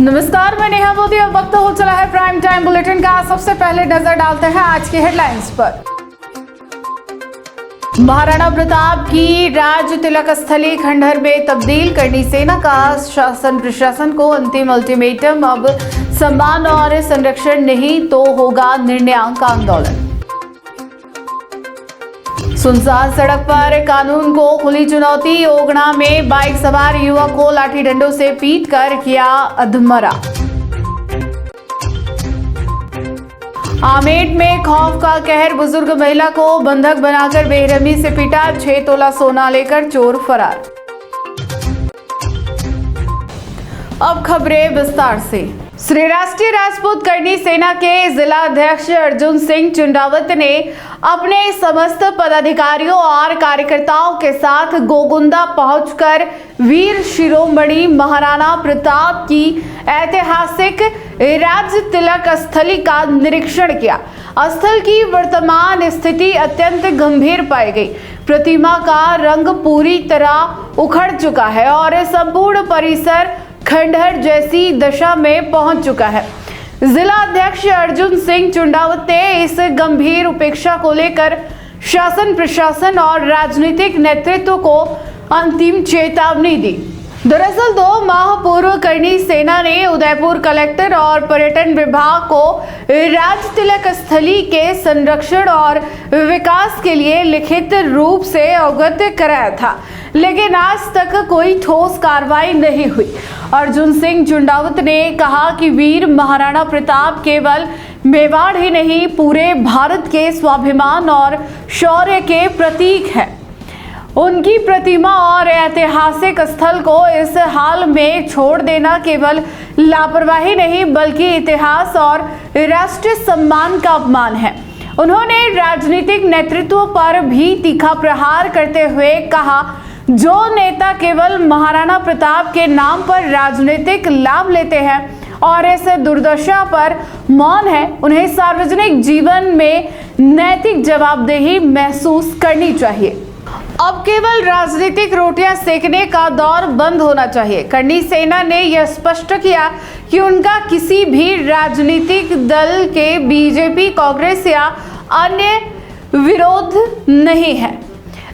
नमस्कार, मैं नेहा मोदी। अब वक्त हो चला है प्राइम टाइम बुलेटिन का। सबसे पहले नजर डालते हैं आज की हेडलाइंस पर। महाराणा प्रताप की राज तिलक स्थली खंडहर में तब्दील करनी सेना का शासन प्रशासन को अंतिम अल्टीमेटम। अब सम्मान और संरक्षण नहीं तो होगा निर्णयात्मक आंदोलन। सुनसान सड़क पर कानून को खुली चुनौती। ओगना में बाइक सवार युवक को लाठी डंडों से पीटकर किया अधमरा। आमेठ में खौफ का कहर। बुजुर्ग महिला को बंधक बनाकर बेरहमी से पीटा। 6 तोला सोना लेकर चोर फरार। अब खबरें विस्तार से। श्री राष्ट्रीय राजपूत करनी सेना के जिला अध्यक्ष अर्जुन सिंह चुंडावत ने अपने समस्त पदाधिकारियों और कार्यकर्ताओं के साथ गोगुंदा पहुंचकर वीर शिरोमणि महाराणा प्रताप की ऐतिहासिक राज तिलक स्थली का निरीक्षण किया। स्थल की वर्तमान स्थिति अत्यंत गंभीर पाई गई। प्रतिमा का रंग पूरी तरह उखड़ चुका है और संपूर्ण परिसर खंडहर जैसी दशा में पहुंच चुका है। जिला अध्यक्ष अर्जुन सिंह चुंडावत ने इस गंभीर उपेक्षा को लेकर शासन प्रशासन और राजनीतिक नेतृत्व को अंतिम चेतावनी दी। दरअसल 2 माह पूर्व करनी सेना ने उदयपुर कलेक्टर और पर्यटन विभाग को राज तिलक स्थली के संरक्षण और विकास के लिए लिखित रूप से अवगत कराया था, लेकिन आज तक कोई ठोस कार्रवाई नहीं हुई। अर्जुन सिंह चुंडावत ने कहा कि वीर महाराणा प्रताप केवल मेवाड़ ही नहीं, पूरे भारत के स्वाभिमान और शौर्य के प्रतीक है। उनकी प्रतिमा और ऐतिहासिक स्थल को इस हाल में छोड़ देना केवल लापरवाही नहीं, बल्कि इतिहास और राष्ट्रीय सम्मान का अपमान है। उन्होंने राजनीतिक नेतृत्व पर भी तीखा प्रहार करते हुए कहा, जो नेता केवल महाराणा प्रताप के नाम पर राजनीतिक लाभ लेते हैं और इस दुर्दशा पर मौन है, उन्हें सार्वजनिक जीवन में नैतिक जवाबदेही महसूस करनी चाहिए। अब केवल राजनीतिक रोटियां सेकने का दौर बंद होना चाहिए। करनी सेना ने यह स्पष्ट किया कि उनका किसी भी राजनीतिक दल के बीजेपी, कांग्रेस या अन्य विरोध नहीं है,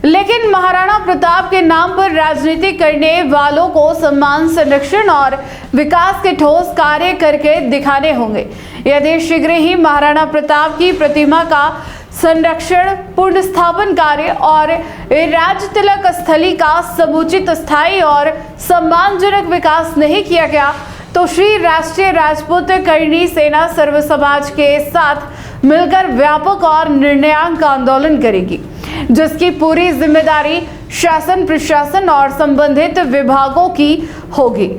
लेकिन महाराणा प्रताप के नाम पर राजनीति करने वालों को सम्मान, संरक्षण और विकास के ठोस कार्य करके दिखाने होंगे। यदि शीघ्र ही महाराणा प्रताप की प्रतिमा का संरक्षण, पुनर्स्थापन कार्य और राज तिलक स्थली का समुचित, स्थायी और सम्मानजनक विकास नहीं किया गया, तो श्री राष्ट्रीय राजपूत करनी सेना सर्व समाज के साथ मिलकर व्यापक और निर्णयात्मक आंदोलन करेगी, जिसकी पूरी जिम्मेदारी शासन प्रशासन और संबंधित विभागों की होगी।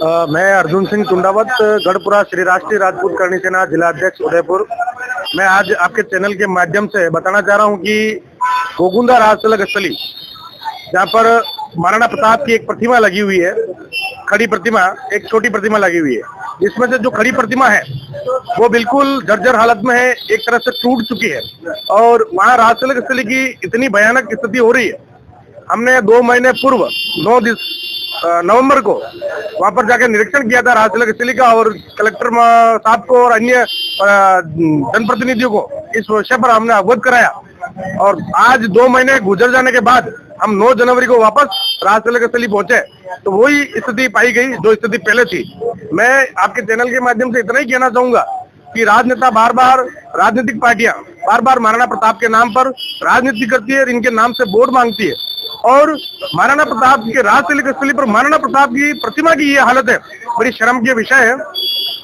मैं अर्जुन सिंह चुंडावत, गढ़पुरा श्री राष्ट्रीय राजपूत करनी सेना जिला अध्यक्ष उदयपुर। मैं आज आपके चैनल के माध्यम से बताना चाह रहा हूं कि गोगुंदा राज तिलक स्थली, जहाँ पर महाराणा प्रताप की एक प्रतिमा लगी हुई है, खड़ी प्रतिमा, एक छोटी प्रतिमा लगी हुई है। इसमें से जो खड़ी प्रतिमा है वो बिल्कुल जर्जर हालत में है, एक तरह से टूट चुकी है और वहाँ राज तिलक स्थली की इतनी भयानक स्थिति हो रही है। हमने 2 महीने पूर्व 9 नवंबर को वहां पर जाकर निरीक्षण किया था राज तिलक स्थली का, और कलेक्टर साहब को और अन्य जनप्रतिनिधियों को इस विषय पर हमने अवगत कराया। और आज 2 महीने गुजर जाने के बाद हम 9 जनवरी को वापस राज तिलक स्थली पहुंचे, तो वही स्थिति पाई गई जो स्थिति पहले थी। मैं आपके चैनल के माध्यम से इतना ही कहना चाहूंगा कि राजनेता बार-बार, राजनीतिक पार्टियां बार-बार महाराणा प्रताप के नाम पर राजनीति करती है, इनके नाम से वोट मांगती है, और महाराणा प्रताप के राज तिलक स्थली पर महाराणा प्रताप की प्रतिमा की ये हालत है, बड़ी शर्म की विषय है।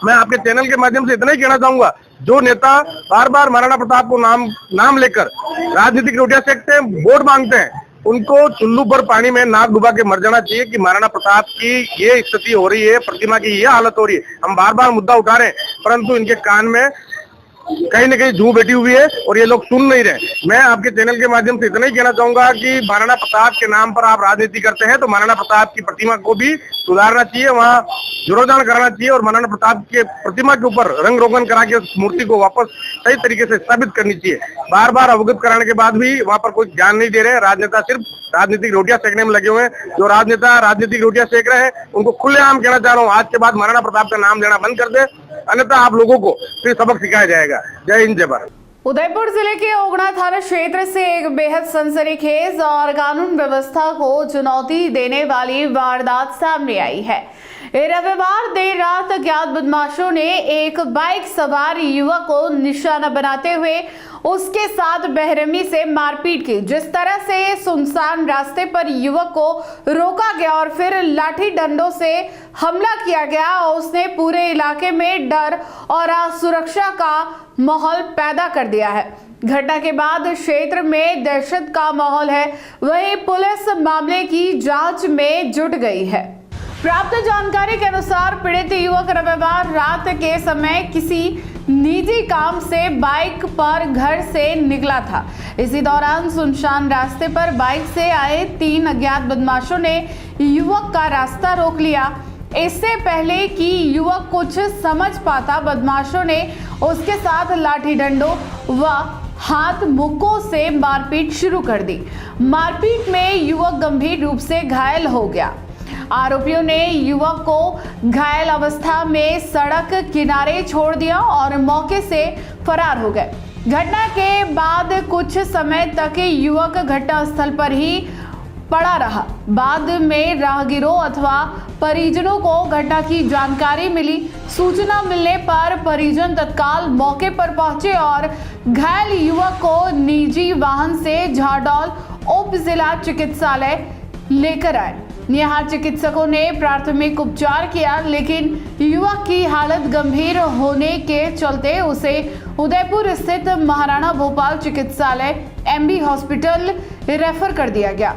मैं आपके चैनल के माध्यम से इतना ही कहना चाहूंगा, जो नेता बार-बार महाराणा प्रताप को नाम लेकर राजनीतिक रोटियां सेकते हैं, वोट मांगते हैं, उनको चुल्लू पर पानी में नाक डुबा के मर जाना चाहिए कि महाराणा प्रताप की ये स्थिति हो रही है, प्रतिमा की ये हालत हो रही है। हम बार-बार मुद्दा उठा रहे हैं, परंतु इनके कान में कहीं न कहीं जू बैठी हुई है और ये लोग सुन नहीं रहे। मैं आपके चैनल के माध्यम से इतना ही कहना चाहूंगा कि महाराणा प्रताप के नाम पर आप राजनीति करते हैं तो महाराणा प्रताप की प्रतिमा को भी सुधारना चाहिए, वहाँ जीर्णोद्धार कराना चाहिए और महाराणा प्रताप के प्रतिमा के ऊपर रंग रोगन करा के उस मूर्ति को वापस सही तरीके से स्थापित करनी चाहिए। बार बार अवगत कराने के बाद भी वहाँ पर कोई ध्यान नहीं दे रहे। राजनेता सिर्फ राजनीतिक रोटियां सेकने में लगे हुए हैं। जो राजनेता राजनीतिक रोटियां सेक रहे हैं उनको खुलेआम कहना चाह रहा हूँ, आज के बाद महाराणा प्रताप का नाम लेना बंद कर दे, अन्यथा आप लोगों को फिर सबक सिखाया जाएगा। जय हिंद, जय भारत। उदयपुर जिले के ओगना थाना क्षेत्र से एक बेहद सनसनीखेज और कानून व्यवस्था को चुनौती देने वाली वारदात सामने आई है। रविवार देर रात अज्ञात बदमाशों ने एक बाइक सवार युवक को निशाना बनाते हुए उसके साथ बेरहमी से मारपीट की। जिस तरह से सुनसान रास्ते पर युवक को रोका गया और फिर लाठी डंडों से हमला किया गया, उसने पूरे इलाके में डर और असुरक्षा का माहौल पैदा कर दिया है। घटना के बाद क्षेत्र में दहशत का माहौल है। वहीं पुलिस मामले की जांच में जुट गई है। प्राप्त जानकारी के अनुसार पीड़ित युवक रविवार रात के समय किसी निजी काम से बाइक पर घर से निकला था। इसी दौरान सुनसान रास्ते पर बाइक से आए 3 अज्ञात बदमाशों ने युवक का रास्ता रोक लिया। इससे पहले कि युवक कुछ समझ पाता, बदमाशों ने उसके साथ लाठी डंडों व हाथ मुक्कों से मारपीट शुरू कर दी। मारपीट में युवक गंभीर रूप से घायल हो गया। आरोपियों ने युवक को घायल अवस्था में सड़क किनारे छोड़ दिया और मौके से फरार हो गए। घटना के बाद कुछ समय तक युवक घटनास्थल पर ही पड़ा रहा। बाद में राहगीरों अथवा परिजनों को घटना की जानकारी मिली। सूचना मिलने पर परिजन तत्काल मौके पर पहुंचे और घायल युवक को निजी वाहन से झाडौल उप जिला चिकित्सालय लेकर आए। यहाँ चिकित्सकों ने प्राथमिक उपचार किया, लेकिन युवक की हालत गंभीर होने के चलते उसे उदयपुर स्थित महाराणा भोपाल चिकित्सालय MB हॉस्पिटल रेफर कर दिया गया,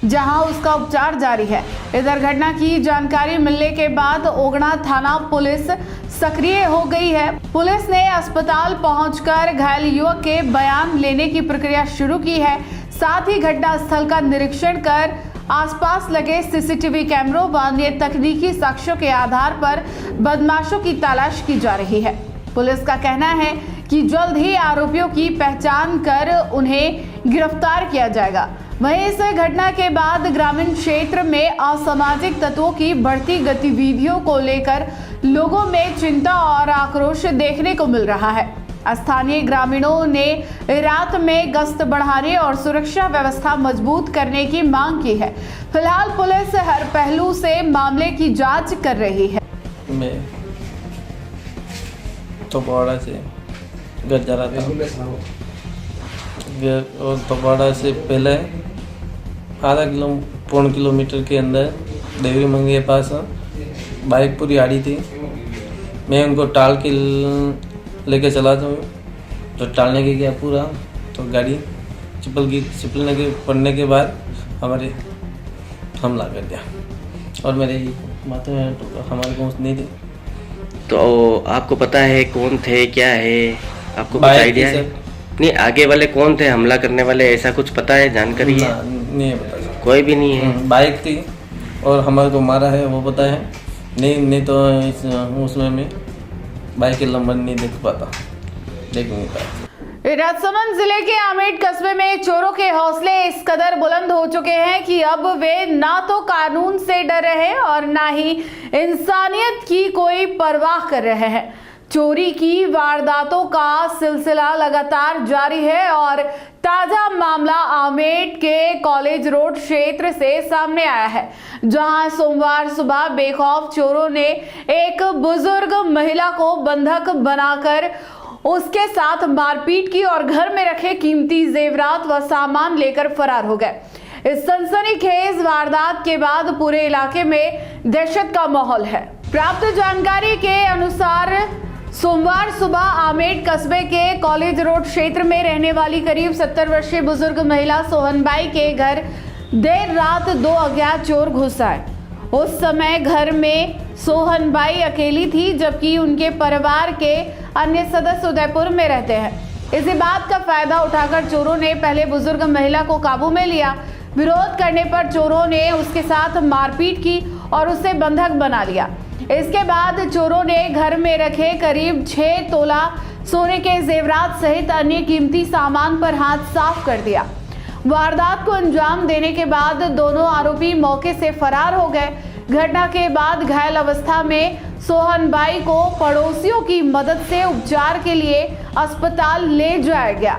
जहां उसका उपचार जारी है। इधर घटना की जानकारी मिलने के बाद ओगना थाना पुलिस सक्रिय हो गई है। पुलिस ने अस्पताल पहुंचकर घायल युवक के बयान लेने की प्रक्रिया शुरू की है। साथ ही घटनास्थल का निरीक्षण कर आसपास लगे CCTV कैमरों व अन्य तकनीकी साक्ष्यों के आधार पर बदमाशों की तलाश की जा रही है। पुलिस का कहना है कि जल्द ही आरोपियों की पहचान कर उन्हें गिरफ्तार किया जाएगा। वहीं इस घटना के बाद ग्रामीण क्षेत्र में असामाजिक तत्वों की बढ़ती गतिविधियों को लेकर लोगों में चिंता और आक्रोश देखने को मिल रहा है। स्थानीय ग्रामीणों ने रात में गश्त बढ़ाने और सुरक्षा व्यवस्था मजबूत करने की मांग की है। फिलहाल पुलिस हर पहलू से मामले की जांच कर रही है। मैं तोपाड़ा से घर जा रहा था और तोपाड़ा से पहले पौन किलोमीटर के अंदर देवरी मंगी के पास बाइक पूरी आड़ी थी। मैं उनको टाल के लेके चला था, तो टालने के गया पूरा, तो गाड़ी चिपलने के पड़ने के बाद हमारे हमला कर दिया और मेरे माथे में हमारे को नहीं थी। तो आपको पता है कौन थे, क्या है, आपको कुछ आइडिया है? नहीं, आगे वाले कौन थे हमला करने वाले, ऐसा कुछ पता है, जानकारी है? नहीं पता, कोई भी नहीं है। बाइक थी और हमारे को मारा है वो पता है, नहीं तो उसमें मैं बाइक के नंबर नहीं देख नहीं पाया। राजसमंद जिले के आमेट कस्बे में चोरों के हौसले इस कदर बुलंद हो चुके हैं कि अब वे ना तो कानून से डर रहे हैं और ना ही इंसानियत की कोई परवाह कर रहे हैं। चोरी की वारदातों का सिलसिला लगातार जारी है और ताजा मामला आमेट के कॉलेज रोड क्षेत्र से सामने आया है, जहां सोमवार सुबह बेखौफ चोरों ने एक बुजुर्ग महिला को बंधक बनाकर उसके साथ मारपीट की और घर में रखे कीमती जेवरात व सामान लेकर फरार हो गए। इस सनसनीखेज वारदात के बाद पूरे इलाके में दहशत का माहौल है। प्राप्त जानकारी के अनुसार सोमवार सुबह आमेट कस्बे के कॉलेज रोड क्षेत्र में रहने वाली करीब 70 वर्षीय बुजुर्ग महिला सोहनबाई के घर देर रात 2 अज्ञात चोर घुस आए। उस समय घर में सोहन बाई अकेली थी, जबकि उनके परिवार के अन्य सदस्य उदयपुर में रहते हैं। इसी बात का फायदा उठाकर चोरों ने पहले बुजुर्ग महिला को काबू में लिया। विरोध करने पर चोरों ने उसके साथ मारपीट की और उसे बंधक बना लिया। इसके बाद चोरों ने घर में रखे करीब 6 तोला सोने के जेवरात सहित अन्य कीमती सामान पर हाथ साफ कर दिया। वारदात को अंजाम देने के बाद दोनों आरोपी मौके से फरार हो गए। घटना के बाद घायल अवस्था में सोहन बाई को पड़ोसियों की मदद से उपचार के लिए अस्पताल ले जाया गया।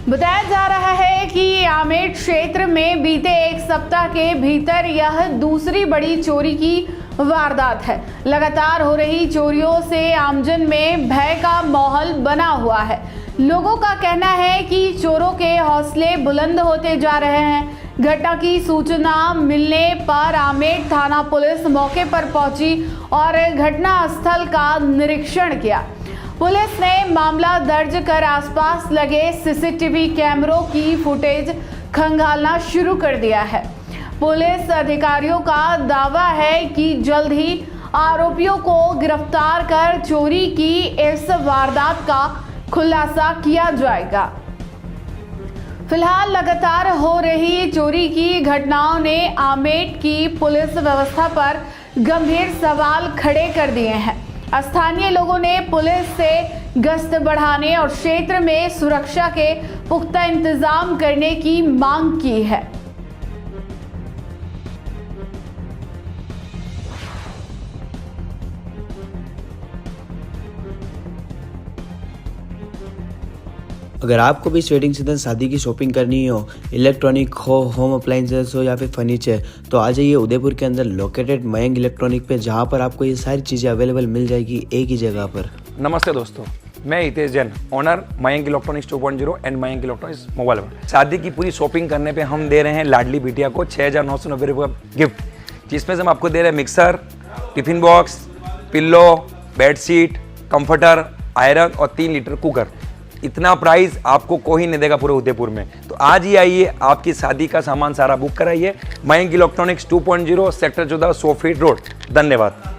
बताया जा रहा है कि आमेर क्षेत्र में बीते एक सप्ताह के भीतर यह दूसरी बड़ी चोरी की वारदात है। लगातार हो रही चोरियों से आमजन में भय का माहौल बना हुआ है। लोगों का कहना है कि चोरों के हौसले बुलंद होते जा रहे हैं। घटना की सूचना मिलने पर आमेर थाना पुलिस मौके पर पहुंची और घटना स्थल का निरीक्षण किया। पुलिस ने मामला दर्ज कर आसपास लगे सीसीटीवी कैमरों की फुटेज खंगालना शुरू कर दिया है। पुलिस अधिकारियों का दावा है कि जल्द ही आरोपियों को गिरफ्तार कर चोरी की इस वारदात का खुलासा किया जाएगा। फिलहाल लगातार हो रही चोरी की घटनाओं ने आमेर की पुलिस व्यवस्था पर गंभीर सवाल खड़े कर दिए हैं। स्थानीय लोगों ने पुलिस से गश्त बढ़ाने और क्षेत्र में सुरक्षा के पुख्ता इंतजाम करने की मांग की है। अगर आपको भी इस वेडिंग सीजन शादी की शॉपिंग करनी हो, इलेक्ट्रॉनिक हो, होम अप्लाइंसेस हो या फिर फर्नीचर, तो आ जाइए उदयपुर के अंदर लोकेटेड मयंक इलेक्ट्रॉनिक पे, जहां पर आपको ये सारी चीज़ें अवेलेबल मिल जाएगी एक ही जगह पर। नमस्ते दोस्तों, मैं Hitesh Jain, owner Mayank electronics 2.0 and Mayank electronics mobile world. शादी की पूरी शॉपिंग करने पे हम दे रहे हैं लाडली बिटिया को 6,990 रुपये का गिफ्ट, जिसमें से हम आपको दे रहे हैं mixer, tiffin box, pillow, bedsheet, comforter, iron और 3 लीटर कुकर। इतना प्राइस आपको कोई नहीं देगा पूरे उदयपुर में। तो आज ही आइए, आपकी शादी का सामान सारा बुक कराइए। Mayank electronics 2.0 sector 14 100 feet road. धन्यवाद।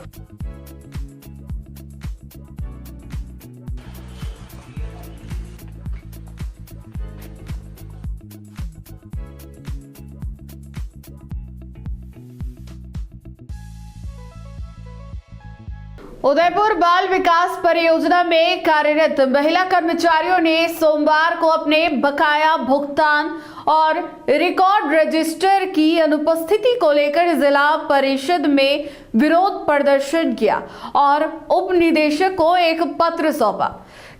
उदयपुर बाल विकास परियोजना में कार्यरत महिला कर्मचारियों ने सोमवार को अपने बकाया भुगतान और रिकॉर्ड रजिस्टर की अनुपस्थिति को लेकर जिला परिषद में विरोध प्रदर्शन किया और उप निदेशक को एक पत्र सौंपा।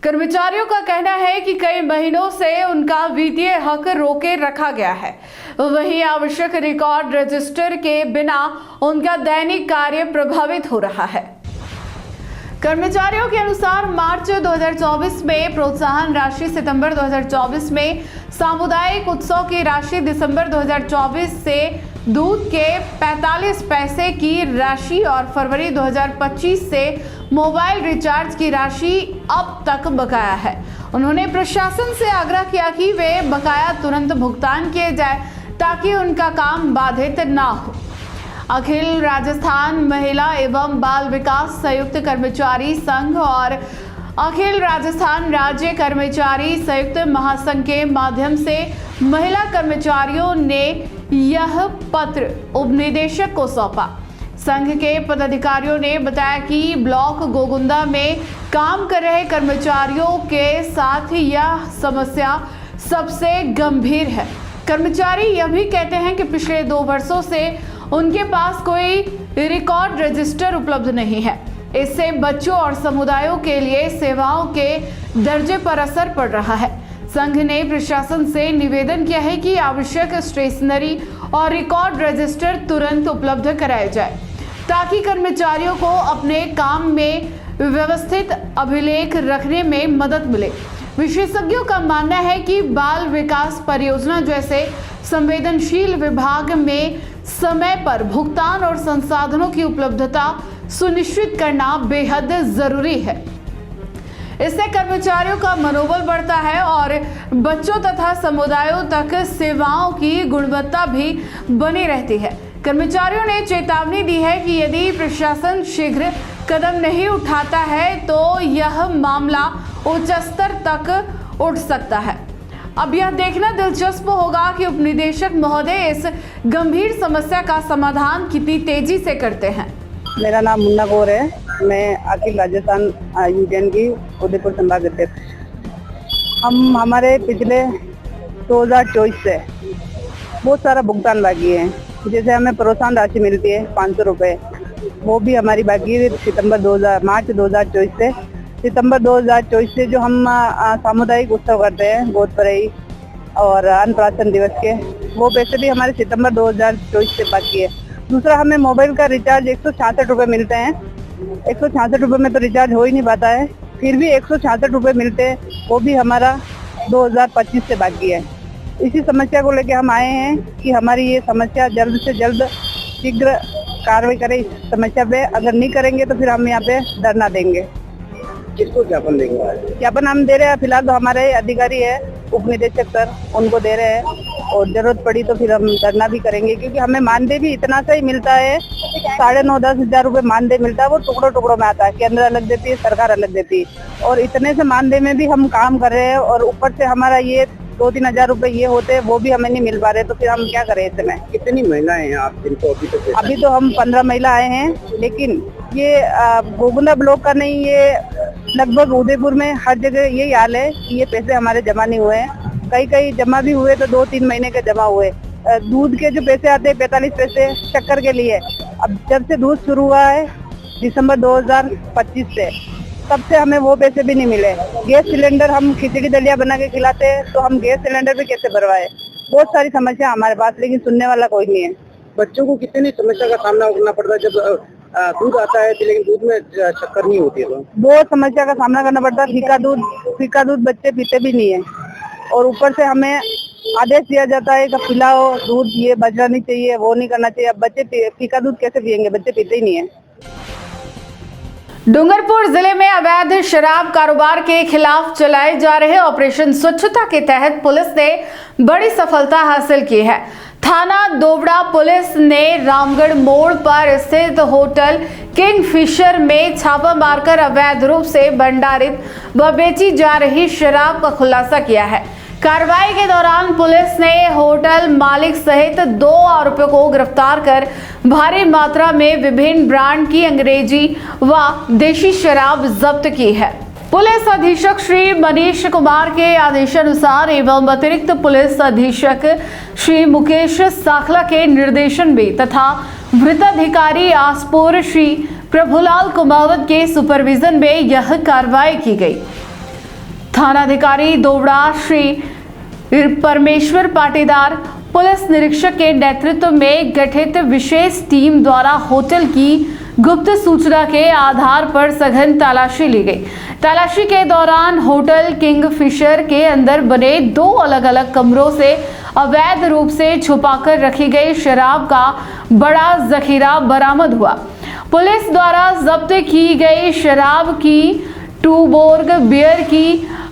कर्मचारियों का कहना है कि कई महीनों से उनका वित्तीय हक रोके रखा गया है। वहीं आवश्यक रिकॉर्ड रजिस्टर के बिना उनका दैनिक कार्य प्रभावित हो रहा है। कर्मचारियों के अनुसार मार्च 2024 में प्रोत्साहन राशि, सितंबर 2024 में सामुदायिक उत्सव की राशि, दिसंबर 2024 से दूध के 45 पैसे की राशि और फरवरी 2025 से मोबाइल रिचार्ज की राशि अब तक बकाया है। उन्होंने प्रशासन से आग्रह किया कि वे बकाया तुरंत भुगतान किए जाए ताकि उनका काम बाधित ना हो। अखिल राजस्थान महिला एवं बाल विकास संयुक्त कर्मचारी संघ और अखिल राजस्थान राज्य कर्मचारी संयुक्त महासंघ के माध्यम से महिला कर्मचारियों ने यह पत्र उपनिदेशक को सौंपा। संघ के पदाधिकारियों ने बताया कि ब्लॉक गोगुंदा में काम कर रहे कर्मचारियों के साथ यह समस्या सबसे गंभीर है। कर्मचारी यह भी कहते हैं कि पिछले 2 वर्षों से उनके पास कोई रिकॉर्ड रजिस्टर उपलब्ध नहीं है। इससे बच्चों और समुदायों के लिए सेवाओं के दर्जे पर असर पड़ रहा है। संघ ने प्रशासन से निवेदन किया है कि आवश्यक स्टेशनरी और रिकॉर्ड रजिस्टर तुरंत उपलब्ध कराए जाए ताकि कर्मचारियों को अपने काम में व्यवस्थित अभिलेख रखने में मदद मिले। विशेषज्ञों का मानना है कि बाल विकास परियोजना जैसे संवेदनशील विभाग में समय पर भुगतान और संसाधनों की उपलब्धता सुनिश्चित करना बेहद जरूरी है। इससे कर्मचारियों का मनोबल बढ़ता है और बच्चों तथा समुदायों तक सेवाओं की गुणवत्ता भी बनी रहती है। कर्मचारियों ने चेतावनी दी है कि यदि प्रशासन शीघ्र कदम नहीं उठाता है तो यह मामला उच्च स्तर तक उठ सकता है। अब यह देखना दिलचस्प होगा कि उपनिदेशक महोदय इस गंभीर समस्या का समाधान कितनी तेजी से करते हैं। मेरा नाम मुन्ना गौर है, मैं अखिल राजस्थान यूनियन की उदयपुर संभाग अध्यक्ष। हम हमारे पिछले 2024 से बहुत सारा भुगतान बाकी है। जैसे हमें प्रोत्साहन राशि मिलती है 500 रुपये, वो भी हमारी बाकी है मार्च 2024 से। सितंबर 2024 से जो हम सामुदायिक उत्सव करते हैं गोद भराई और अन्नप्राशन दिवस के, वो पैसे भी हमारे सितंबर 2024 से बाकी है। दूसरा, हमें मोबाइल का रिचार्ज 166 रुपये मिलते हैं। 166 रुपये में तो रिचार्ज हो ही नहीं पाता है, फिर भी 166 रुपये मिलते हैं, वो भी हमारा 2025 से बाकी है। इसी समस्या को लेकर हम आए हैं कि हमारी ये समस्या जल्द से जल्द शीघ्र कार्रवाई करें इस समस्या पे। अगर नहीं करेंगे तो फिर हम यहाँ पे धरना देंगे। किसको ज्ञापन देंगे? ज्ञापन हम दे रहे हैं, फिलहाल तो हमारे अधिकारी है उपनिदेशक सर, उनको दे रहे हैं, और जरूरत पड़ी तो फिर हम धरना भी करेंगे, क्योंकि हमें मानदेय भी इतना सा ही मिलता है। 9,500-10 हजार रुपये मानदेय मिलता है, वो टुकड़ों टुकड़ों में आता है, केंद्र अलग देती है, सरकार अलग देती है, और इतने से मानदेय में भी हम काम कर रहे हैं, और ऊपर से हमारा ये 2-3 हजार रुपए ये होते हैं, वो भी हमें नहीं मिल पा रहे, तो फिर हम क्या करें इसमें। कितनी महिलाएं हैं आप जिनको अभी तो हम 15 महिला आए हैं, लेकिन ये गोगुंदा ब्लॉक का नहीं, ये लगभग उदयपुर में हर जगह यही हाल है कि ये पैसे हमारे जमा नहीं हुए हैं। कई जमा भी हुए तो 2-3 महीने के जमा हुए। दूध के जो पैसे आते हैं 45 पैसे शक्कर के लिए, अब जब से दूध शुरू हुआ है दिसंबर 2025 से, तब से हमें वो पैसे भी नहीं मिले। गैस सिलेंडर हम खिचड़ी दलिया बना के खिलाते हैं, तो हम गैस सिलेंडर भी कैसे भरवाए। बहुत सारी समस्या हमारे पास, लेकिन सुनने वाला कोई नहीं है। बच्चों को कितनी समस्या का सामना करना पड़ता है जब दूध आता है लेकिन दूध में शक्कर नहीं होती है? तो बहुत समस्या का सामना करना पड़ता है। फीका दूध बच्चे पीते भी नहीं है, और ऊपर से हमें आदेश दिया जाता है कि पिलाओ दूध, ये बचना नहीं चाहिए, वो नहीं करना चाहिए। अब बच्चे फीका दूध कैसे पियेंगे, बच्चे पीते ही नहीं है। डूंगरपुर जिले में अवैध शराब कारोबार के खिलाफ चलाए जा रहे ऑपरेशन स्वच्छता के तहत पुलिस ने बड़ी सफलता हासिल की है। थाना दोबड़ा पुलिस ने रामगढ़ मोड़ पर स्थित होटल किंगफिशर में छापा मारकर अवैध रूप से भंडारित व बेची जा रही शराब का खुलासा किया है। कार्रवाई के दौरान पुलिस ने होटल मालिक सहित 2 आरोपियों को गिरफ्तार कर भारी मात्रा में विभिन्न ब्रांड की अंग्रेजी व देशी शराब जब्त की है। पुलिस अधीक्षक श्री मनीष कुमार के आदेशानुसार एवं अतिरिक्त पुलिस अधीक्षक श्री मुकेश साखला के निर्देशन में तथा वृत्ताधिकारी आसपुर श्री प्रभुलाल कुमावत के सुपरविजन में यह कार्रवाई की गई। थानाधिकारी दोबड़ा श्री परमेश्वर पाटीदार पुलिस निरीक्षक के नेतृत्व में गठित विशेष टीम द्वारा होटल की गुप्त सूचना के आधार पर सघन तलाशी ली गई। तलाशी के दौरान होटल किंगफिशर के अंदर बने 2 अलग अलग कमरों से अवैध रूप से छुपाकर रखी गई शराब का बड़ा जखीरा बरामद हुआ। पुलिस द्वारा जब्त की गई शराब की टूबोर्ग बियर की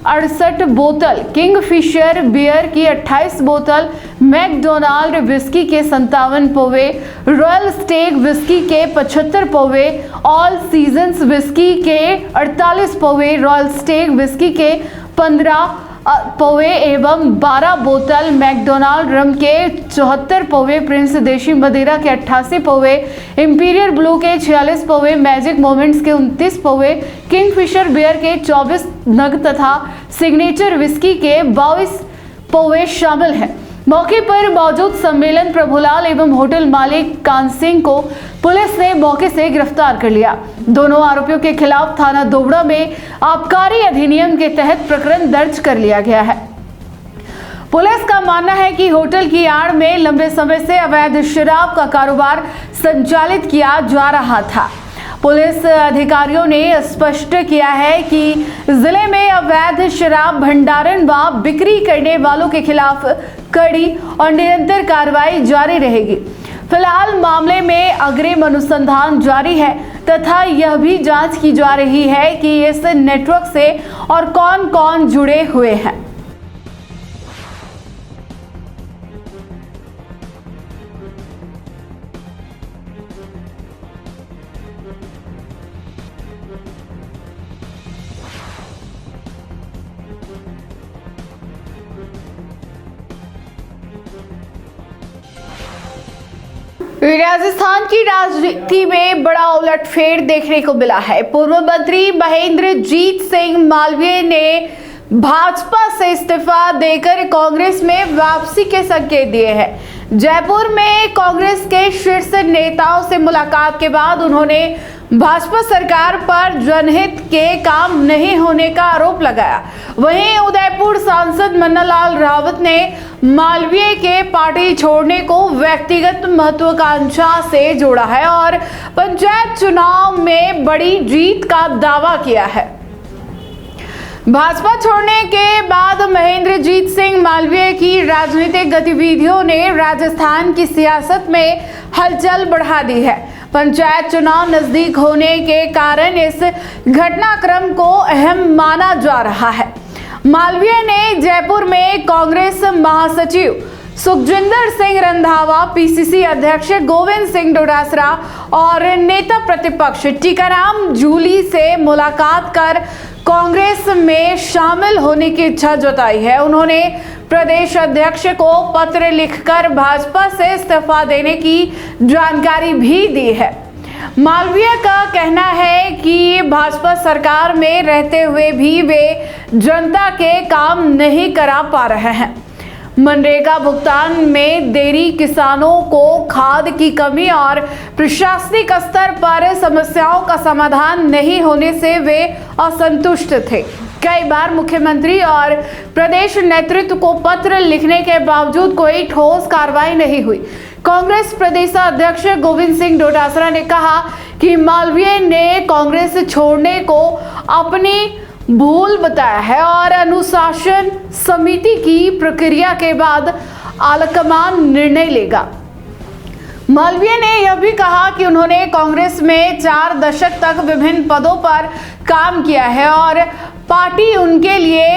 68 बोतल, किंगफिशर बियर की 28 बोतल, मैकडोनाल्ड विस्की के 57 पौवे, रॉयल स्टेग विस्की के 75 पौवे, ऑल सीजन्स विस्की के 48 पौवे, रॉयल स्टेग विस्की के 15 पौवे एवं 12 बोतल, मैकडोनाल्ड रम के 74 पौवे, प्रिंस देशी मदिरा के 88 पौवे, इंपीरियल ब्लू के 46 पौवे, मैजिक मोमेंट्स के 29 पौवे, किंगफिशर बियर के 24 नग तथा सिग्नेचर विस्की के 22 पौवे शामिल हैं। मौके पर मौजूद सम्मेलन प्रभुलाल एवं होटल मालिक कान सिंह को पुलिस ने मौके से गिरफ्तार कर लिया। दोनों आरोपियों के खिलाफ थाना दोबड़ा में आबकारी अधिनियम के तहत प्रकरण दर्ज कर लिया गया है। पुलिस का मानना है कि होटल की आड़ में लंबे समय से अवैध शराब का कारोबार संचालित किया जा रहा था। पुलिस अधिकारियों ने स्पष्ट किया है कि जिले में अवैध शराब भंडारण व बिक्री करने वालों के खिलाफ कड़ी और निरंतर कार्रवाई जारी रहेगी। फिलहाल मामले में अग्रिम अनुसंधान जारी है तथा यह भी जांच की जा रही है कि इस नेटवर्क से और कौन कौन जुड़े हुए हैं। राजस्थान की राजनीति में बड़ा उलटफेर देखने को मिला है। पूर्व मंत्री महेंद्रजीत सिंह मालवीय ने भाजपा से इस्तीफा देकर कांग्रेस में वापसी के संकेत दिए हैं। जयपुर में कांग्रेस के शीर्ष नेताओं से मुलाकात के बाद उन्होंने भाजपा सरकार पर जनहित के काम नहीं होने का आरोप लगाया। वहीं उदयपुर सांसद मन्नालाल रावत ने मालवीय के पार्टी छोड़ने को व्यक्तिगत महत्वाकांक्षा से जोड़ा है और पंचायत चुनाव में बड़ी जीत का दावा किया है। भाजपा छोड़ने के बाद महेंद्रजीत सिंह मालवीय की राजनीतिक गतिविधियों ने राजस्थान की सियासत में हलचल बढ़ा दी है। पंचायत चुनाव नजदीक होने के कारण इस घटनाक्रम को अहम माना जा रहा है। मालवीय ने जयपुर में कांग्रेस महासचिव सुखजिंदर सिंह रंधावा, पीसीसी अध्यक्ष गोविंद सिंह डोटासरा और नेता प्रतिपक्ष टीकाराम जूली से मुलाकात कर कांग्रेस में शामिल होने की इच्छा जताई है। उन्होंने प्रदेश अध्यक्ष को पत्र लिखकर भाजपा से इस्तीफा देने की जानकारी भी दी है। मालवीय का कहना है कि भाजपा सरकार में रहते हुए भी वे जनता के काम नहीं करा पा रहे हैं। मनरेगा भुगतान में देरी, किसानों को खाद की कमी और प्रशासनिक स्तर पर समस्याओं का समाधान नहीं होने से वे असंतुष्ट थे। कई बार मुख्यमंत्री और प्रदेश नेतृत्व को पत्र लिखने के बावजूद कोई ठोस कार्रवाई नहीं हुई। कांग्रेस प्रदेश अध्यक्ष गोविंद सिंह डोटासरा ने कहा कि मालवीय ने कांग्रेस छोड़ने को अपनी भूल बताया है और अनुशासन समिति की प्रक्रिया के बाद आलाकमान निर्णय लेगा। मालवीय ने यह भी कहा कि उन्होंने कांग्रेस में 4 दशक तक विभिन्न पदों पर काम किया है और पार्टी उनके लिए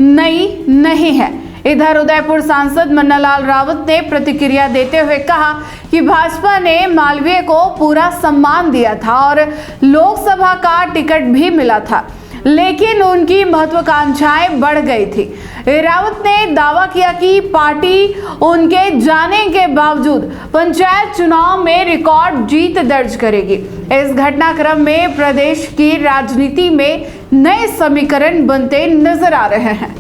नई नहीं है। इधर उदयपुर सांसद मन्नालाल रावत ने प्रतिक्रिया देते हुए कहा कि भाजपा ने मालवीय को पूरा सम्मान दिया था और लोकसभा का टिकट भी मिला था, लेकिन उनकी महत्वाकांक्षाएं बढ़ गई थी। रावत ने दावा किया कि पार्टी उनके जाने के बावजूद पंचायत चुनाव में रिकॉर्ड जीत दर्ज करेगी। इस घटनाक्रम में प्रदेश की राजनीति में नए समीकरण बनते नजर आ रहे हैं।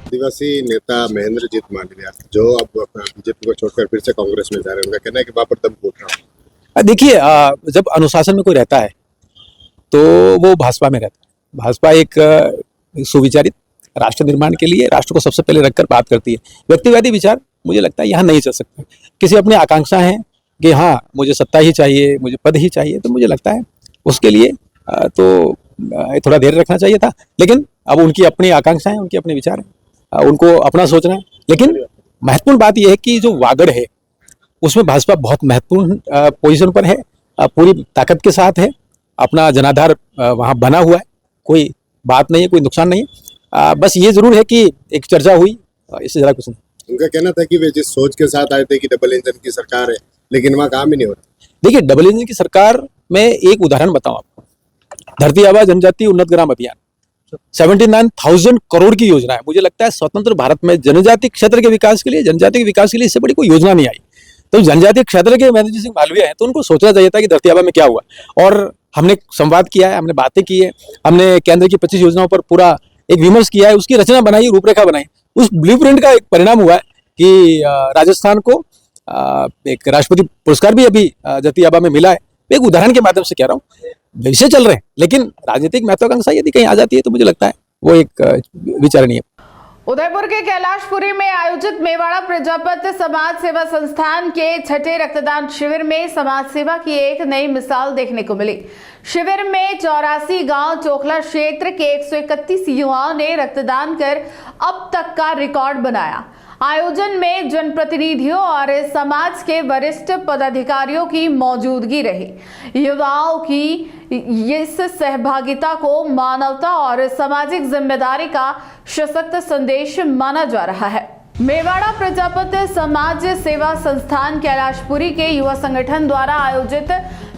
आदिवासी नेता महेंद्रजीत मालवीय जो अब बीजेपी को छोड़कर फिर से कांग्रेस में जा रहे हैं, उनका कहना है कि वहां पर तब वोट रहा। देखिए, जब अनुशासन में कोई रहता है तो वो भाजपा में रहता है। भाजपा एक सुविचारित राष्ट्र निर्माण के लिए राष्ट्र को सबसे पहले रखकर बात करती है। व्यक्तिवादी विचार मुझे लगता है यहाँ नहीं चल सकता। किसी अपनी आकांक्षा है कि हाँ मुझे सत्ता ही चाहिए, मुझे पद ही चाहिए, तो मुझे लगता है उसके लिए तो थोड़ा देर रखना चाहिए था। लेकिन अब उनकी अपनी आकांक्षा है, उनके अपने विचार हैं, उनको अपना सोचना है। लेकिन महत्वपूर्ण बात यह है कि जो वागड़ है उसमें भाजपा बहुत महत्वपूर्ण पोजीशन पर है, पूरी ताकत के साथ है, अपना जनाधार वहां बना हुआ है, कोई बात नहीं है, कोई नुकसान नहीं है। बस ये जरूर है कि एक चर्चा हुई, इससे ज्यादा कुछ नहीं। उनका कहना था कि वे जिस सोच के साथ आए थे कि डबल इंजन की सरकार है, लेकिन वहाँ काम ही नहीं होता। देखिए, डबल इंजन की सरकार में एक उदाहरण बताऊं आपको, धरती आबा जनजाति उन्नत ग्राम अभियान 79,000 करोड़ की योजना है। मुझे लगता है स्वतंत्र भारत में जनजाति क्षेत्र के विकास के लिए, जनजाति के विकास के लिए इससे बड़ी कोई योजना नहीं आई। तो जनजातीय क्षेत्र के महेंद्रजीत सिंह मालवीय हैं, तो उनको सोचना चाहिए था कि धरती आबा में क्या हुआ। और हमने संवाद किया है, हमने बातें की है, हमने केंद्र की 25 योजनाओं पर पूरा एक विमर्श किया है, उसकी रचना बनाई, रूपरेखा बनाई। उस ब्लूप्रिंट का एक परिणाम हुआ है कि राजस्थान को एक राष्ट्रपति पुरस्कार भी अभी धरती आबा में मिला है। एक उदाहरण के माध्यम से कह रहा हूँ, विषय चल रहे हैं, लेकिन राजनीतिक महत्वाकांक्षा यदि कहीं आ जाती है तो मुझे लगता है वो एक विचारणीय। उदयपुर के कैलाशपुरी में आयोजित मेवाड़ा प्रजापति समाज सेवा संस्थान के 6ठे रक्तदान शिविर में समाज सेवा की एक नई मिसाल देखने को मिली। शिविर में 84 गांव चोखला क्षेत्र के 131 युवाओं ने रक्तदान कर अब तक का रिकॉर्ड बनाया। आयोजन में जनप्रतिनिधियों और समाज के वरिष्ठ पदाधिकारियों की मौजूदगी रही। युवाओं की इस सहभागिता को मानवता और सामाजिक जिम्मेदारी का सशक्त संदेश माना जा रहा है। मेवाड़ा प्रजापति समाज सेवा संस्थान कैलाशपुरी के युवा संगठन द्वारा आयोजित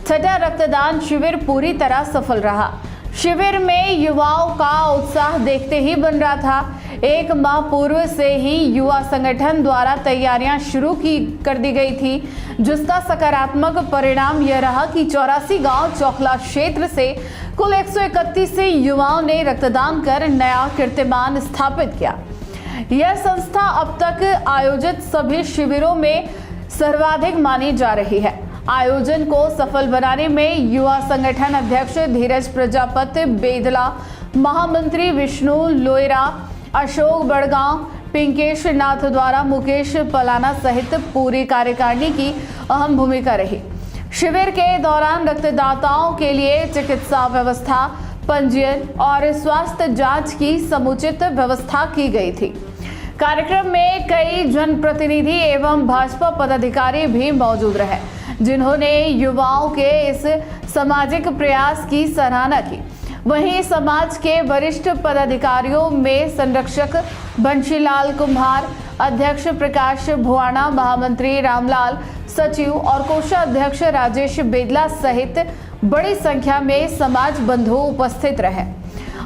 छठा रक्तदान शिविर पूरी तरह सफल रहा। शिविर में युवाओं का उत्साह देखते ही बन रहा था। एक माह पूर्व से ही युवा संगठन द्वारा तैयारियां शुरू कर दी गई थी, जिसका सकारात्मक परिणाम यह रहा कि 84 गांव चौखला क्षेत्र से कुल 131 युवाओं ने रक्तदान कर नया कीर्तिमान स्थापित किया। यह संस्था अब तक आयोजित सभी शिविरों में सर्वाधिक मानी जा रही है। आयोजन को सफल बनाने में युवा संगठन अध्यक्ष धीरज प्रजापति बेदला, महामंत्री विष्णु लोयरा, अशोक बड़गांव, पिंकेश नाथ द्वारा, मुकेश पलाना सहित पूरी कार्यकारिणी की अहम भूमिका रही। शिविर के दौरान रक्तदाताओं के लिए चिकित्सा व्यवस्था, पंजीयन और स्वास्थ्य जांच की समुचित व्यवस्था की गई थी। कार्यक्रम में कई जनप्रतिनिधि एवं भाजपा पदाधिकारी भी मौजूद रहे, जिन्होंने युवाओं के इस सामाजिक प्रयास की सराहना की। वहीं समाज के वरिष्ठ पदाधिकारियों में संरक्षक बंशीलाल कुम्हार, अध्यक्ष प्रकाश भुआना, महामंत्री रामलाल, सचिव और कोषाध्यक्ष राजेश बेदला सहित बड़ी संख्या में समाज बंधु उपस्थित रहे।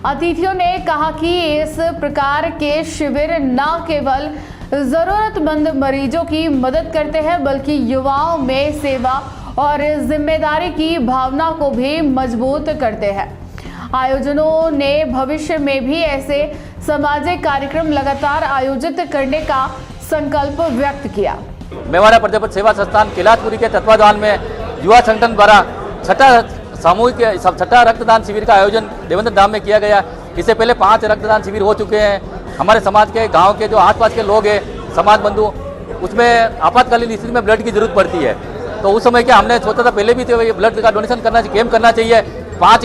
अतिथियों ने कहा कि इस प्रकार के शिविर न केवल जरूरतमंद मरीजों की मदद करते हैं, बल्कि युवाओं में सेवा और जिम्मेदारी की भावना को भी मजबूत करते हैं। आयोजनों ने भविष्य में भी ऐसे सामाजिक कार्यक्रम लगातार आयोजित करने का संकल्प व्यक्त किया। मेवाड़ा प्रजापति सेवा संस्थान कैलाशपुरी के तत्वाधान में युवा संगठन द्वारा छठा रक्तदान शिविर का आयोजन देवेंद्र धाम में किया गया। इससे पहले 5 रक्तदान शिविर हो चुके हैं। हमारे समाज के गांव के जो आसपास के लोग हैं, समाज बंधु, उसमें आपातकालीन स्थिति में ब्लड की जरूरत पड़ती है। तो उस समय क्या हमने सोचा था, पहले भी थे ब्लड का डोनेशन करना चाहिए, कैंप करना चाहिए। 5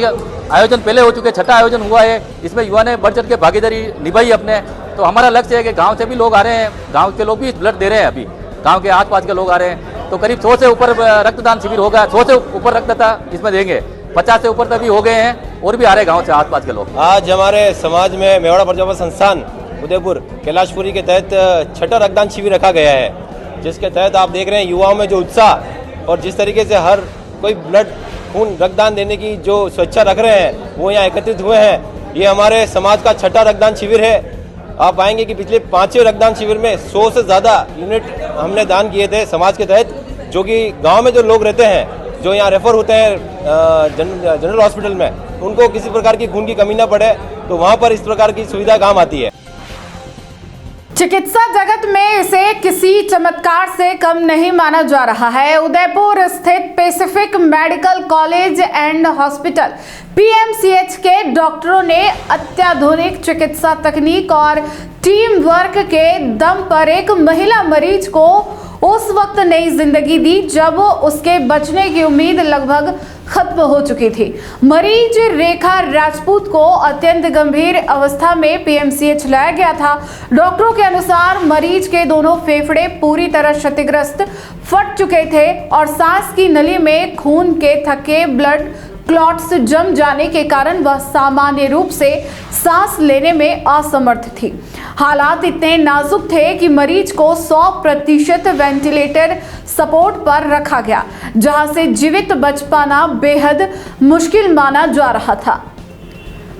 आयोजन पहले हो चुके, छठा आयोजन हुआ है। इसमें युवा ने बढ़ चढ़ के भागीदारी निभाई अपने। तो हमारा लक्ष्य है कि गाँव से भी लोग आ रहे हैं, गाँव के लोग भी ब्लड दे रहे हैं, अभी गाँव के आसपास के लोग आ रहे हैं। तो करीब 100 से ऊपर रक्तदान शिविर होगा, 100 से ऊपर रक्तदाता इसमें देंगे, 50 से ऊपर तभी हो गए हैं और भी आ रहे हैं गाँव से आसपास के लोग। आज हमारे समाज में मेवाड़ा प्रजापति संस्थान उदयपुर कैलाशपुरी के तहत छठा रक्तदान शिविर रखा गया है, जिसके तहत आप देख रहे हैं युवाओं में जो उत्साह और जिस तरीके से हर कोई ब्लड खून रक्तदान देने की जो स्वेच्छा रख रहे हैं, वो यहाँ एकत्रित हुए हैं। ये हमारे समाज का छठा रक्तदान शिविर है। आप पाएंगे कि पिछले 5 रक्तदान शिविर में 100 से ज़्यादा यूनिट हमने दान किए थे समाज के तहत, जो कि गाँव में जो लोग रहते हैं, जो यहाँ रेफर होते हैं जनरल हॉस्पिटल में, उनको किसी प्रकार की खून की कमी ना पड़े, तो वहाँ पर इस प्रकार की सुविधा काम आती है। चिकित्सा जगत में इसे किसी चमत्कार से कम नहीं माना जा रहा है। उदयपुर स्थित Pacific medical college and hospital PMCH के डॉक्टरों ने अत्याधुनिक चिकित्सा तकनीक और टीम वर्क के दम पर एक महिला मरीज को उस वक्त नई जिंदगी दी जब उसके बचने की उम्मीद लगभग खत्म हो चुकी थी। मरीज रेखा राजपूत को अत्यंत गंभीर अवस्था में PMCH लाया गया था। डॉक्टरों के अनुसार मरीज के दोनों फेफड़े पूरी तरह क्षतिग्रस्त फट चुके थे और सांस की नली में खून के थक्के ब्लड क्लॉट्स जम जाने के कारण वह सामान्य रूप से सांस लेने में असमर्थ थी। हालात इतने नाजुक थे कि मरीज को 100% वेंटिलेटर सपोर्ट पर रखा गया, जहां से जीवित बच पाना बेहद मुश्किल माना जा रहा था।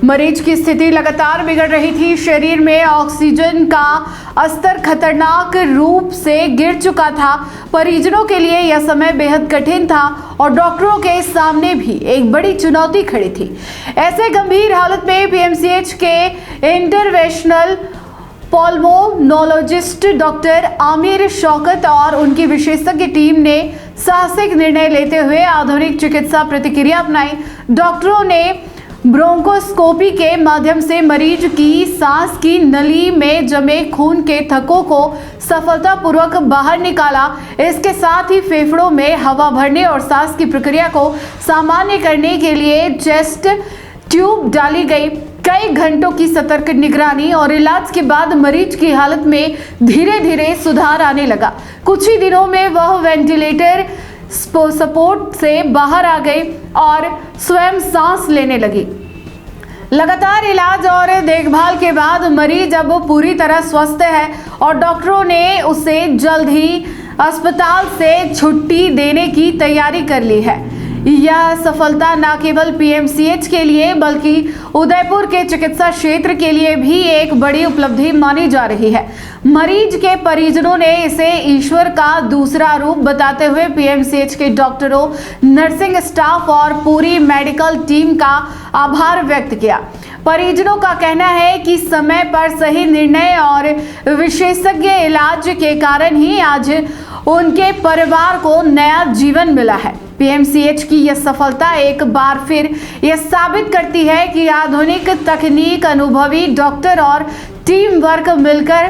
मरीज की स्थिति लगातार बिगड़ रही थी। शरीर में ऑक्सीजन का स्तर खतरनाक रूप से गिर चुका था। परिजनों के लिए यह समय बेहद कठिन था और डॉक्टरों के सामने भी एक बड़ी चुनौती खड़ी थी। ऐसे गंभीर हालत में PMCH के interventional pulmonologist doctor Aamir Shaukat और उनकी विशेषज्ञ टीम ने साहसिक निर्णय लेते हुए आधुनिक चिकित्सा प्रतिक्रिया अपनाई। डॉक्टरों ने ब्रोंकोस्कोपी के माध्यम से मरीज की सांस की नली में जमे खून के थक्कों को सफलतापूर्वक बाहर निकाला। इसके साथ ही फेफड़ों में हवा भरने और सांस की प्रक्रिया को सामान्य करने के लिए चेस्ट ट्यूब डाली गई। कई घंटों की सतर्क निगरानी और इलाज के बाद मरीज की हालत में धीरे धीरे सुधार आने लगा। कुछ ही दिनों में वह वेंटिलेटर सपोर्ट से बाहर आ गई और स्वयं सांस लेने लगी। लगातार इलाज और देखभाल के बाद मरीज अब पूरी तरह स्वस्थ है और डॉक्टरों ने उसे जल्द ही अस्पताल से छुट्टी देने की तैयारी कर ली है। यह सफलता न केवल पीएमसीएच के लिए बल्कि उदयपुर के चिकित्सा क्षेत्र के लिए भी एक बड़ी उपलब्धि मानी जा रही है। मरीज के परिजनों ने इसे ईश्वर का दूसरा रूप बताते हुए पीएमसीएच के डॉक्टरों, नर्सिंग स्टाफ और पूरी मेडिकल टीम का आभार व्यक्त किया। परिजनों का कहना है कि समय पर सही निर्णय और विशेषज्ञ इलाज के कारण ही आज उनके परिवार को नया जीवन मिला है। पीएमसीएच की यह सफलता एक बार फिर यह साबित करती है कि आधुनिक तकनीक, अनुभवी डॉक्टर और टीम वर्क मिलकर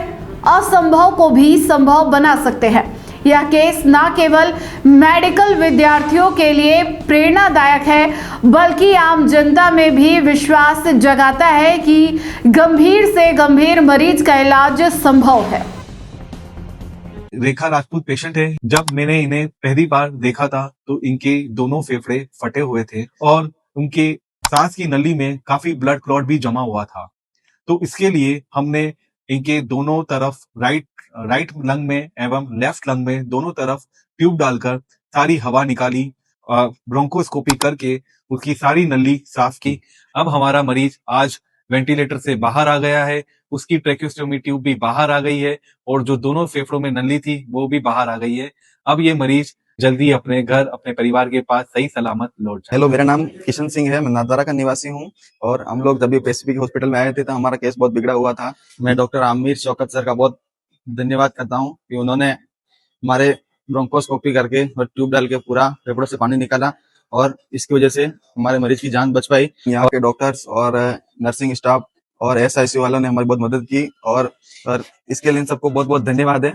असंभव को भी संभव बना सकते हैं। यह केस न केवल मेडिकल विद्यार्थियों के लिए प्रेरणादायक है बल्कि आम जनता में भी विश्वास जगाता है कि गंभीर से गंभीर मरीज का इलाज संभव है। रेखा राजपूत पेशेंट है। जब मैंने इन्हें पहली बार देखा था तो इनके दोनों फेफड़े फटे हुए थे और उनके सांस की नली में काफी ब्लड क्लॉट भी जमा हुआ था। तो इसके लिए हमने इनके दोनों तरफ राइट लंग में एवं लेफ्ट लंग में दोनों तरफ ट्यूब डालकर सारी हवा निकाली, ब्रोंकोस्कोपी करके उसकी सारी नली साफ की। अब हमारा मरीज आज वेंटिलेटर से बाहर आ गया है, उसकी ट्रेक्यूस्टोमी ट्यूब भी बाहर आ गई है और जो दोनों फेफड़ों में नली थी वो भी बाहर आ गई है। अब ये मरीज जल्दी अपने घर, अपने परिवार के पास सही सलामत लौट जाए। हेलो, मेरा नाम किशन सिंह है। मैं नादारा का निवासी हूँ और हम लोग जब पैसिफिक हॉस्पिटल में आए थे तो हमारा केस बहुत बिगड़ा हुआ था। मैं डॉक्टर आमिर शौकत सर का बहुत धन्यवाद करता हूँ कि उन्होंने हमारे ब्रोंकोस्कोपी करके और ट्यूब डाल के पूरा फेफड़ों से पानी निकाला और इसकी वजह से हमारे मरीज की जान बच पाई। यहाँ के डॉक्टर्स और नर्सिंग स्टाफ और SICU वालों ने हमारी बहुत मदद की और इसके लिए इन सबको बहुत बहुत धन्यवाद है।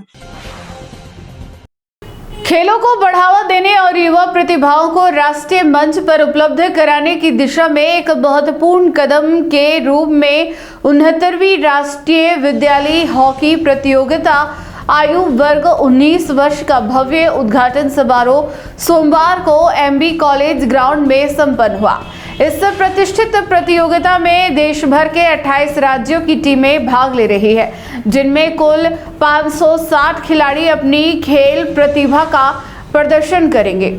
खेलों को बढ़ावा देने और युवा प्रतिभाओं को राष्ट्रीय मंच पर उपलब्ध कराने की दिशा में एक महत्वपूर्ण कदम के रूप में 69वीं राष्ट्रीय विद्यालय हॉकी प्रतियोगिता आयु वर्ग 19 वर्ष का भव्य उद्घाटन समारोह सोमवार को MB कॉलेज ग्राउंड में संपन्न हुआ। इस प्रतिष्ठित प्रतियोगिता में देश भर के 28 राज्यों की टीमें भाग ले रही है, जिनमें कुल 560 खिलाड़ी अपनी खेल प्रतिभा का प्रदर्शन करेंगे।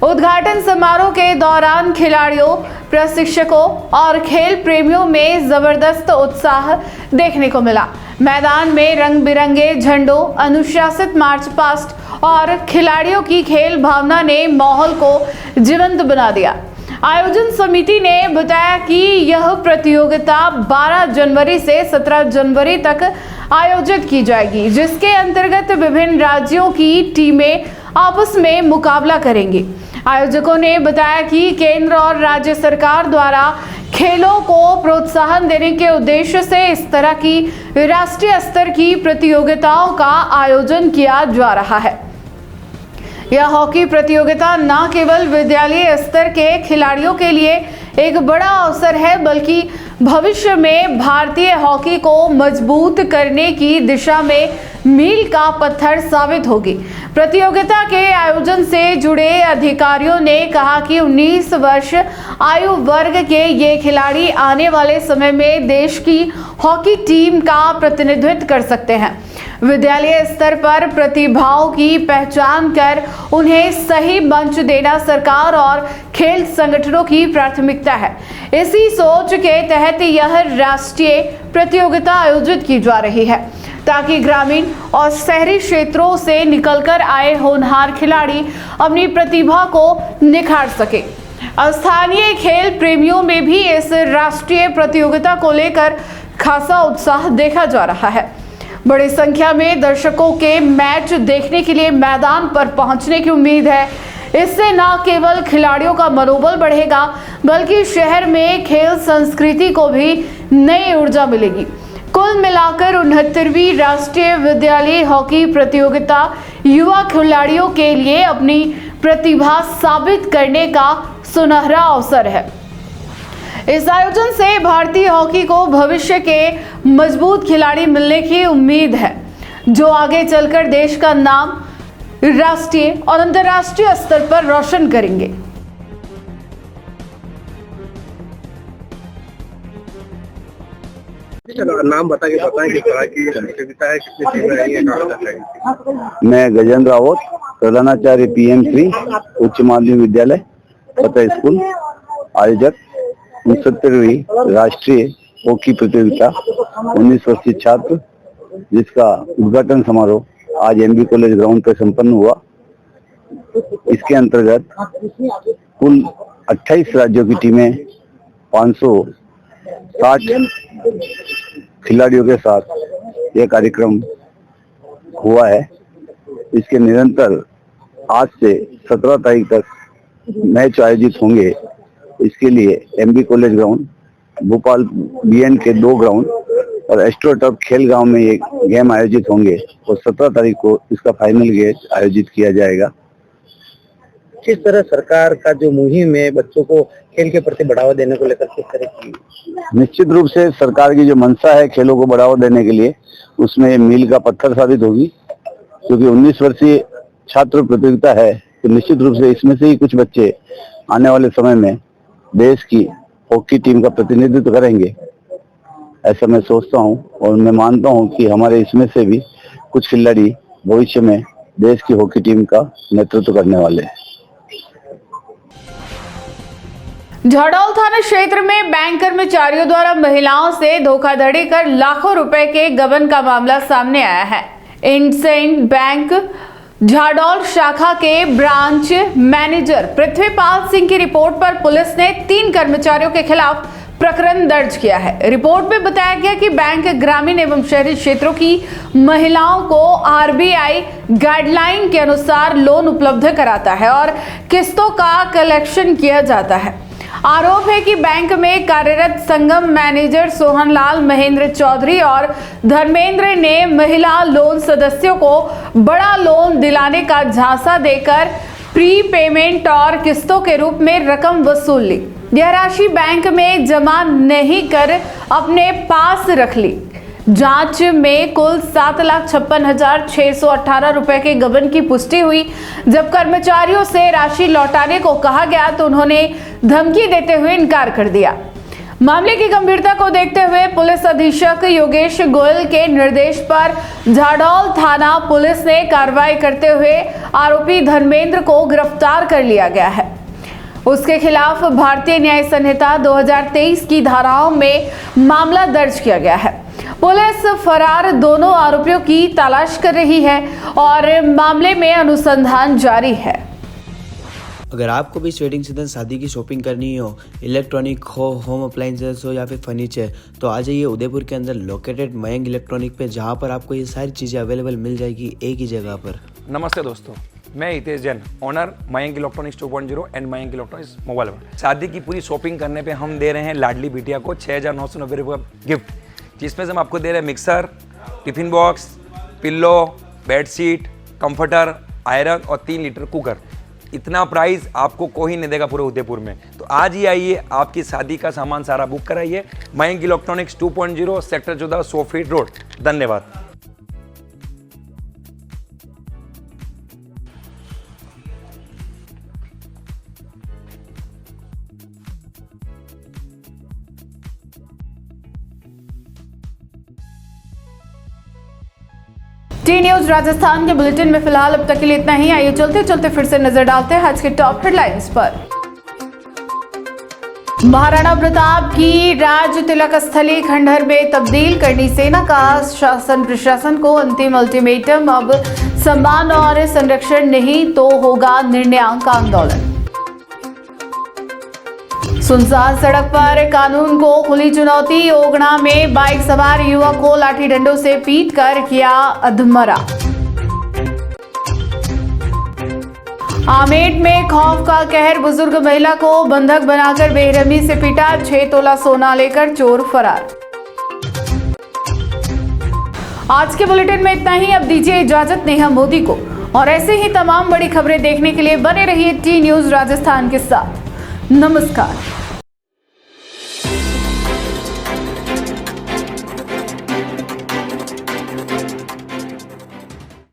उद्घाटन समारोह के दौरान खिलाड़ियों, प्रशिक्षकों और खेल प्रेमियों में जबरदस्त उत्साह देखने को मिला। मैदान में रंग बिरंगे झंडों, अनुशासित मार्च पास्ट और खिलाड़ियों की खेल भावना ने माहौल को जीवंत बना दिया। आयोजन समिति ने बताया कि यह प्रतियोगिता 12 जनवरी से 17 जनवरी तक आयोजित की जाएगी, जिसके अंतर्गत विभिन्न राज्यों की टीमें आपस में मुकाबला करेंगी। आयोजकों ने बताया कि केंद्र और राज्य सरकार द्वारा खेलों को प्रोत्साहन देने के उद्देश्य से इस तरह की राष्ट्रीय स्तर की प्रतियोगिताओं का आयोजन किया जा रहा है। यह हॉकी प्रतियोगिता न केवल विद्यालय स्तर के खिलाड़ियों के लिए एक बड़ा अवसर है बल्कि भविष्य में भारतीय हॉकी को मजबूत करने की दिशा में मील का पत्थर साबित होगी। प्रतियोगिता के आयोजन से जुड़े अधिकारियों ने कहा कि 19 वर्ष आयु वर्ग के ये खिलाड़ी आने वाले समय में देश की हॉकी टीम का प्रतिनिधित्व कर सकते हैं। विद्यालय स्तर पर प्रतिभाओं की पहचान कर उन्हें सही मंच देना सरकार और खेल संगठनों की प्राथमिकता है। इसी सोच के तहत यह राष्ट्रीय प्रतियोगिता आयोजित की जा रही है ताकि ग्रामीण और शहरी क्षेत्रों से निकलकर आए होनहार खिलाड़ी अपनी प्रतिभा को निखार सके। स्थानीय खेल प्रेमियों में भी इस राष्ट्रीय प्रतियोगिता को लेकर खासा उत्साह देखा जा रहा है। बड़ी संख्या में दर्शकों के मैच देखने के लिए मैदान पर पहुंचने की उम्मीद है। इससे न केवल खिलाड़ियों का मनोबल बढ़ेगा बल्कि शहर में खेल संस्कृति को भी नई ऊर्जा मिलेगी। कुल मिलाकर 69वीं राष्ट्रीय विद्यालय हॉकी प्रतियोगिता युवा खिलाड़ियों के लिए अपनी प्रतिभा साबित करने का सुनहरा अवसर है। इस आयोजन से भारतीय हॉकी को भविष्य के मजबूत खिलाड़ी मिलने की उम्मीद है, जो आगे चलकर देश का नाम राष्ट्रीय और अंतर्राष्ट्रीय स्तर पर रोशन करेंगे। नाम बताइए किस तरह की प्रतियोगिता है, कितनी टीमें आई हैं, कहाँ तक है? मैं गजेंद्र रावत, प्रधानाचार्य PM श्री उच्च माध्यमिक विद्यालय पता स्कूल आयोजक 69वीं राष्ट्रीय हॉकी प्रतियोगिता 19 वर्षीय छात्र, जिसका उद्घाटन समारोह आज एमबी कॉलेज ग्राउंड पर संपन्न हुआ। इसके अंतर्गत कुल 28 राज्यों की टीमें 560 खिलाड़ियों के साथ यह कार्यक्रम हुआ है। इसके निरंतर आज से 17 तारीख तक मैच आयोजित होंगे। इसके लिए MB college ground, Bhopal BN के 2 ग्राउंड और एस्ट्रोटर्फ खेल गांव में ये गेम आयोजित होंगे और 17 तारीख को इसका फाइनल मैच आयोजित किया जाएगा। किस तरह सरकार का जो मुहिम है बच्चों को खेल के प्रति बढ़ावा देने को लेकर किस तरह की? निश्चित रूप से सरकार की जो मंशा है खेलों को बढ़ावा देने के लिए, उसमें मील का पत्थर साबित होगी, क्योंकि 19 वर्षीय छात्र प्रतियोगिता है तो निश्चित रूप से इसमें से ही कुछ बच्चे आने वाले समय में देश की हॉकी टीम का प्रतिनिधित्व करेंगे, ऐसा मैं सोचता हूं और मैं मानता हूं कि हमारे इसमें से भी कुछ खिलाड़ी भविष्य में देश की हॉकी टीम का नेतृत्व करने वाले हैं। झाडौल थाना क्षेत्र में बैंक कर्मचारियों द्वारा महिलाओं से धोखाधड़ी कर लाखों रुपए के गबन का मामला सामने आया है। इंडसइंड बैंक झाडौल शाखा के ब्रांच मैनेजर पृथ्वीपाल सिंह की रिपोर्ट पर पुलिस ने 3 कर्मचारियों के खिलाफ प्रकरण दर्ज किया है। रिपोर्ट में बताया गया कि बैंक ग्रामीण एवं शहरी क्षेत्रों की महिलाओं को आरबीआई गाइडलाइन के अनुसार लोन उपलब्ध कराता है और किस्तों का कलेक्शन किया जाता है। आरोप है कि बैंक में कार्यरत संगम मैनेजर सोहनलाल महेंद्र चौधरी और धर्मेंद्र ने महिला लोन सदस्यों को बड़ा लोन दिलाने का झांसा देकर प्री पेमेंट और किस्तों के रूप में रकम वसूल ली। यह राशि बैंक में जमा नहीं कर अपने पास रख ली। जांच में कुल 7,56,618 रुपए के गबन की पुष्टि हुई। जब कर्मचारियों से राशि लौटाने को कहा गया तो उन्होंने धमकी देते हुए इनकार कर दिया। मामले की गंभीरता को देखते हुए पुलिस अधीक्षक योगेश गोयल के निर्देश पर झाडौल थाना पुलिस ने कार्रवाई करते हुए आरोपी धर्मेंद्र को गिरफ्तार कर लिया गया है। उसके खिलाफ भारतीय न्याय संहिता 2023 की धाराओं में मामला दर्ज किया गया है। पुलिस फरार दोनों आरोपियों की तलाश कर रही है और मामले में अनुसंधान जारी है। अगर आपको भी वेडिंग सीजन शादी की शॉपिंग करनी हो, इलेक्ट्रॉनिक हो, होम अप्लाइंसेस हो या फिर फर्नीचर, तो आ जाइए उदयपुर के अंदर लोकेटेड मयंक इलेक्ट्रॉनिक पे, जहाँ पर आपको ये सारी चीज़ें अवेलेबल मिल जाएगी एक ही जगह पर। नमस्ते दोस्तों, मैं Hitesh Jain, owner Mayank electronics 2.0 and Mayank electronics mobile world. शादी की पूरी शॉपिंग करने पे हम दे रहे हैं लाडली बिटिया को 6,990 रुपये का गिफ्ट, जिसमें से हम आपको दे रहे हैं mixer, tiffin box, pillow, bedsheet, comforter, iron और 3 लीटर कुकर। इतना प्राइस आपको कोई नहीं देगा पूरे उदयपुर में। तो आज ही आइए, आपकी शादी का सामान सारा बुक कराइए। Mayank electronics 2.0 sector 14 100 feet road. धन्यवाद। टी न्यूज राजस्थान के बुलेटिन में फिलहाल अब तक के लिए इतना ही। आइए चलते चलते फिर से नजर डालते हैं आज के टॉप हेडलाइंस पर। महाराणा प्रताप की राज तिलक स्थली खंडहर में तब्दील करनी सेना का शासन प्रशासन को अंतिम अल्टीमेटम। अब सम्मान और संरक्षण नहीं तो होगा निर्णयात्मक आंदोलन। सुनसान सड़क पर कानून को खुली चुनौती। ओगना में बाइक सवार युवक को लाठी डंडों से पीटकर किया अधमरा। आमेठ में खौफ का कहर। बुजुर्ग महिला को बंधक बनाकर बेरहमी से पीटा। 6 तोला सोना लेकर चोर फरार। आज के बुलेटिन में इतना ही। अब दीजिए इजाजत नेहा मोदी को, और ऐसे ही तमाम बड़ी खबरें देखने के लिए बने रहिए टी न्यूज राजस्थान के साथ। नमस्कार।